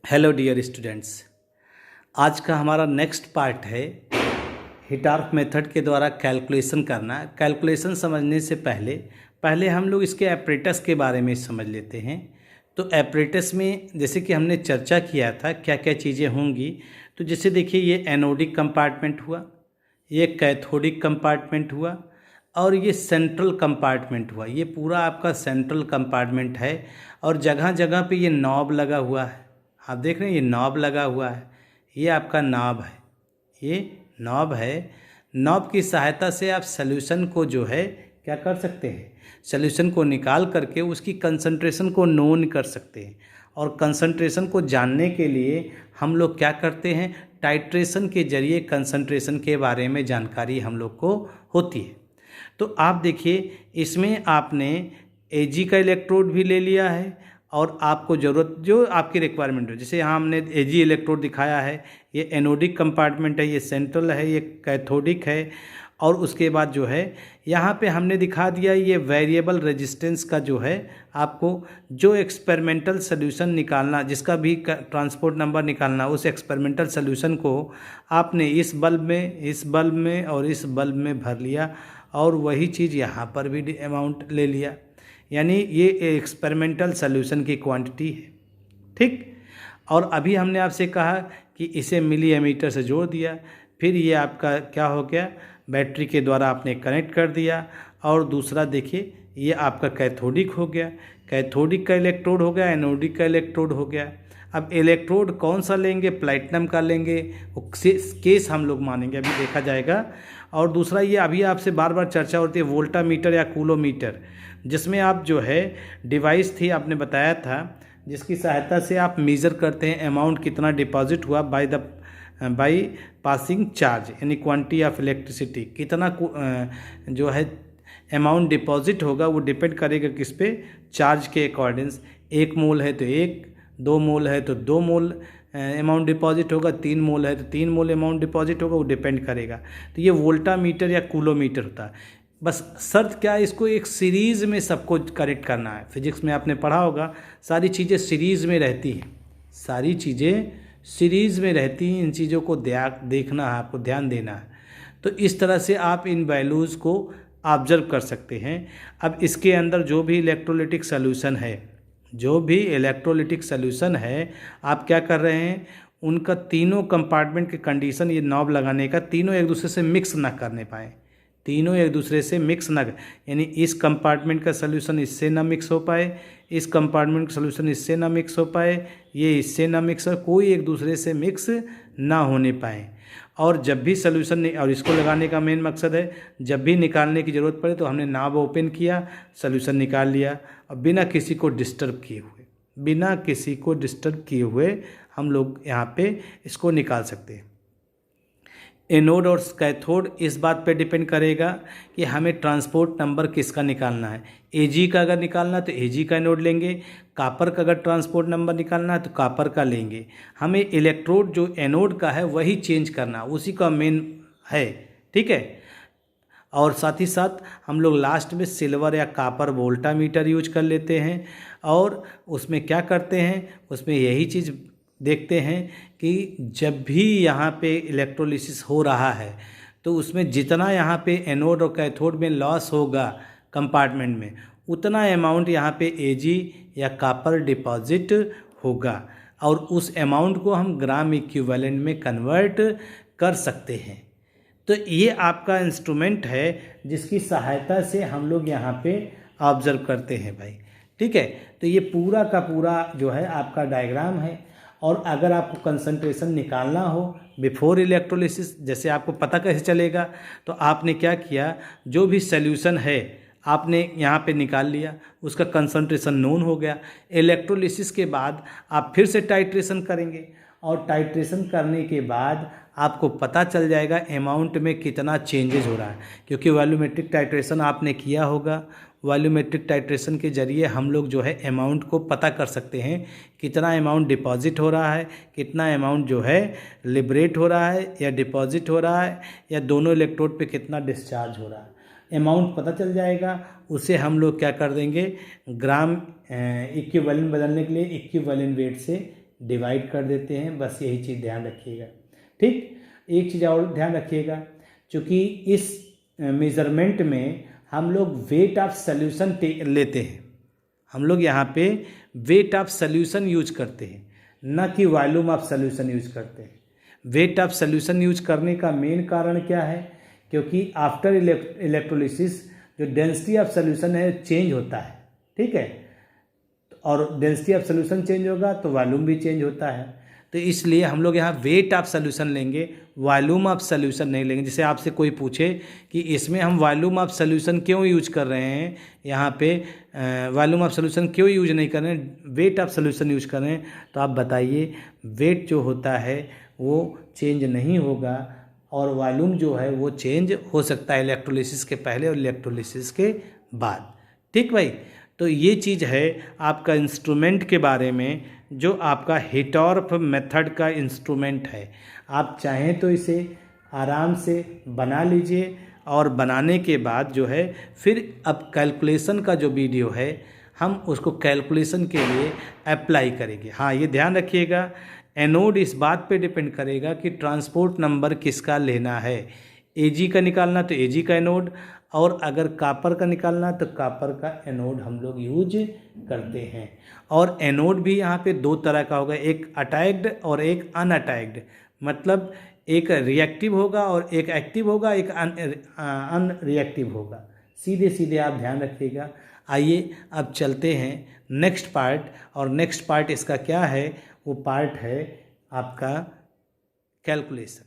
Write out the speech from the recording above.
Hello dear students. आज का हमारा नेक्स्ट पार्ट है हिटार्फ मेथड के द्वारा कैलकुलेशन करना। कैलकुलेशन समझने से पहले पहले हम लोग इसके एपरेटस के बारे में समझ लेते हैं। तो एपरेटस में जैसे कि हमने चर्चा किया था क्या क्या चीज़ें होंगी। तो जैसे देखिए ये एनोडिक कंपार्टमेंट हुआ, ये कैथोडिक कंपार्टमेंट हुआ और ये सेंट्रल कंपार्टमेंट हुआ। ये पूरा आपका सेंट्रल कंपार्टमेंट है और जगह जगह पे ये नॉब लगा हुआ है। आप देख रहे हैं ये नॉब लगा हुआ है, ये आपका नॉब है, ये नॉब है। नॉब की सहायता से आप सॉल्यूशन को जो है क्या कर सकते हैं, सॉल्यूशन को निकाल करके उसकी कंसंट्रेशन को नोन कर सकते हैं। और कंसंट्रेशन को जानने के लिए हम लोग क्या करते हैं, टाइट्रेशन के जरिए कंसंट्रेशन के बारे में जानकारी हम लोग को होती है। तो आप देखिए इसमें आपने Ag का इलेक्ट्रोड भी ले लिया है और आपको ज़रूरत जो आपकी रिक्वायरमेंट हो, जैसे यहाँ हमने Ag इलेक्ट्रोड दिखाया है, ये एनोडिक कंपार्टमेंट है, ये सेंट्रल है, ये कैथोडिक है। और उसके बाद जो है यहाँ पे हमने दिखा दिया ये वेरिएबल रेजिस्टेंस का जो है आपको जो एक्सपेरिमेंटल सोल्यूशन निकालना, जिसका भी ट्रांसपोर्ट नंबर निकालना, उस एक्सपेरिमेंटल सोल्यूशन को आपने इस बल्ब में और इस बल्ब में भर लिया और वही चीज़ यहाँ पर भी अमाउंट ले लिया। यानी ये एक्सपेरिमेंटल सॉल्यूशन की क्वांटिटी है, ठीक। और अभी हमने आपसे कहा कि इसे मिली एमीटर से जोड़ दिया, फिर ये आपका क्या हो गया, बैटरी के द्वारा आपने कनेक्ट कर दिया। और दूसरा देखिए ये आपका कैथोडिक हो गया, कैथोडिक का इलेक्ट्रोड हो गया, एनोडिक का इलेक्ट्रोड हो गया। अब इलेक्ट्रोड कौन सा लेंगे, प्लैटिनम का लेंगे, वो केस हम लोग मानेंगे, अभी देखा जाएगा। और दूसरा ये अभी आपसे बार बार चर्चा होती है वोल्टामीटर या कूलोमीटर, जिसमें आप जो है डिवाइस थी आपने बताया था जिसकी सहायता से आप मेज़र करते हैं अमाउंट कितना डिपॉजिट हुआ बाय पासिंग चार्ज, यानी क्वांटिटी ऑफ इलेक्ट्रिसिटी, कितना जो है अमाउंट डिपॉजिट होगा वो डिपेंड करेगा किस पे, चार्ज के अकॉर्डिंग्स। 1 मोल है तो 1, 2 मोल है तो 2 मोल अमाउंट डिपॉजिट होगा, 3 मोल है तो 3 मोल अमाउंट डिपॉजिट होगा, वो डिपेंड करेगा। तो ये वोल्टामीटर या कूलोमीटर होता है। बस शर्त क्या है, इसको एक सीरीज़ में सबको करेक्ट करना है। फिजिक्स में आपने पढ़ा होगा सारी चीज़ें सीरीज़ में रहती हैं, सारी चीज़ें सीरीज़ में रहती हैं। इन चीज़ों को देखना है, आपको ध्यान देना है। तो इस तरह से आप इन वैल्यूज़ को ऑब्जर्व कर सकते हैं। अब इसके अंदर जो भी इलेक्ट्रोलिटिक सॉल्यूशन है, जो भी इलेक्ट्रोलिटिक सॉल्यूशन है, आप क्या कर रहे हैं, उनका तीनों कंपार्टमेंट के कंडीशन ये नॉब लगाने का, तीनों एक दूसरे से मिक्स ना करने पाए, तीनों एक दूसरे से मिक्स ना, यानी इस कंपार्टमेंट का सॉल्यूशन इससे ना मिक्स हो पाए, इस कंपार्टमेंट का सॉल्यूशन इससे ना मिक्स हो पाए, ये इससे ना मिक्स हो, कोई एक दूसरे से मिक्स ना होने पाए। और जब भी सॉल्यूशन, और इसको लगाने का मेन मकसद है जब भी निकालने की ज़रूरत पड़े तो हमने नाब ओपन किया, सॉल्यूशन निकाल लिया, और बिना किसी को डिस्टर्ब किए हुए, बिना किसी को डिस्टर्ब किए हुए हम लोग यहाँ पे इसको निकाल सकते हैं। एनोड और कैथोड इस बात पे डिपेंड करेगा कि हमें ट्रांसपोर्ट नंबर किसका निकालना है। Ag का अगर निकालना है तो Ag का एनोड लेंगे, कापर का अगर ट्रांसपोर्ट नंबर निकालना है तो कापर का लेंगे। हमें इलेक्ट्रोड जो एनोड का है वही चेंज करना, उसी का मेन है, ठीक है। और साथ ही साथ हम लोग लास्ट में सिल्वर या कापर वोल्टामीटर यूज कर लेते हैं। और उसमें क्या करते हैं, उसमें यही चीज़ देखते हैं कि जब भी यहाँ पे इलेक्ट्रोलिसिस हो रहा है तो उसमें जितना यहाँ पे एनोड और कैथोड में लॉस होगा कंपार्टमेंट में, उतना अमाउंट यहाँ पे Ag या कापर डिपॉजिट होगा। और उस अमाउंट को हम ग्राम इक्विवेलेंट में कन्वर्ट कर सकते हैं। तो ये आपका इंस्ट्रूमेंट है जिसकी सहायता से हम लोग यहाँ पे ऑब्जर्व करते हैं भाई, ठीक है। तो ये पूरा का पूरा जो है आपका डायग्राम है। और अगर आपको कंसंट्रेशन निकालना हो बिफोर इलेक्ट्रोलिसिस, जैसे आपको पता कैसे चलेगा, तो आपने क्या किया, जो भी सॉल्यूशन है आपने यहाँ पे निकाल लिया, उसका कंसंट्रेशन नोन हो गया। इलेक्ट्रोलिसिस के बाद आप फिर से टाइट्रेशन करेंगे और टाइट्रेशन करने के बाद आपको पता चल जाएगा अमाउंट में कितना चेंजेस हो रहा है, क्योंकि वॉल्यूमेट्रिक टाइट्रेशन आपने किया होगा। वॉल्यूमेट्रिक टाइट्रेशन के जरिए हम लोग जो है अमाउंट को पता कर सकते हैं, कितना अमाउंट डिपॉजिट हो रहा है, कितना अमाउंट जो है लिबरेट हो रहा है या डिपॉजिट हो रहा है, या दोनों इलेक्ट्रोड पे कितना डिस्चार्ज हो रहा है। अमाउंट पता चल जाएगा, उसे हम लोग क्या कर देंगे, ग्राम इक्विवेलेंट बदलने के लिए इक्विवेलेंट वेट से डिवाइड कर देते हैं, बस यही चीज़ ध्यान रखिएगा। ठीक, एक चीज़ और ध्यान रखिएगा, चूँकि इस मेज़रमेंट में हम लोग वेट ऑफ सॉल्यूशन लेते हैं, हम लोग यहाँ पे वेट ऑफ सॉल्यूशन यूज करते हैं, न कि वॉल्यूम ऑफ सॉल्यूशन यूज करते हैं। वेट ऑफ सॉल्यूशन यूज करने का मेन कारण क्या है, क्योंकि आफ्टर इलेक्ट्रोलिसिस जो डेंसिटी ऑफ सॉल्यूशन है चेंज होता है। ठीक है, और डेंसिटी ऑफ सॉल्यूशन चेंज होगा तो वॉल्यूम भी चेंज होता है, तो इसलिए हम लोग यहाँ वेट ऑफ सॉल्यूशन लेंगे, वॉल्यूम ऑफ सॉल्यूशन नहीं लेंगे। जैसे आपसे कोई पूछे कि इसमें हम वॉल्यूम ऑफ सॉल्यूशन क्यों यूज कर रहे हैं, यहाँ पे वॉल्यूम ऑफ सॉल्यूशन क्यों यूज नहीं कर रहे हैं, वेट ऑफ सॉल्यूशन यूज कर रहे हैं, तो आप बताइए वेट जो होता है वो चेंज नहीं होगा और वॉल्यूम जो है वो चेंज हो सकता है इलेक्ट्रोलिसिस के पहले और इलेक्ट्रोलिसिस के बाद। ठीक भाई, तो ये चीज़ है आपका इंस्ट्रूमेंट के बारे में, जो आपका हिटॉर्फ मेथड का इंस्ट्रूमेंट है। आप चाहें तो इसे आराम से बना लीजिए, और बनाने के बाद जो है फिर अब कैलकुलेशन का जो वीडियो है हम उसको कैलकुलेशन के लिए अप्लाई करेंगे। हाँ, ये ध्यान रखिएगा, एनोड इस बात पे डिपेंड करेगा कि ट्रांसपोर्ट नंबर किसका लेना है। एजी का निकालना तो एजी का एनोड, और अगर कापर का निकालना तो कापर का एनोड हम लोग यूज करते हैं। और एनोड भी यहाँ पे दो तरह का होगा, एक अटैक्ड और एक अनअटैक्ड, मतलब एक रिएक्टिव होगा और एक एक्टिव होगा, एक अनरिएक्टिव होगा। सीधे सीधे आप ध्यान रखिएगा। आइए अब चलते हैं नेक्स्ट पार्ट, और नेक्स्ट पार्ट इसका क्या है, वो पार्ट है आपका कैलकुलेशन।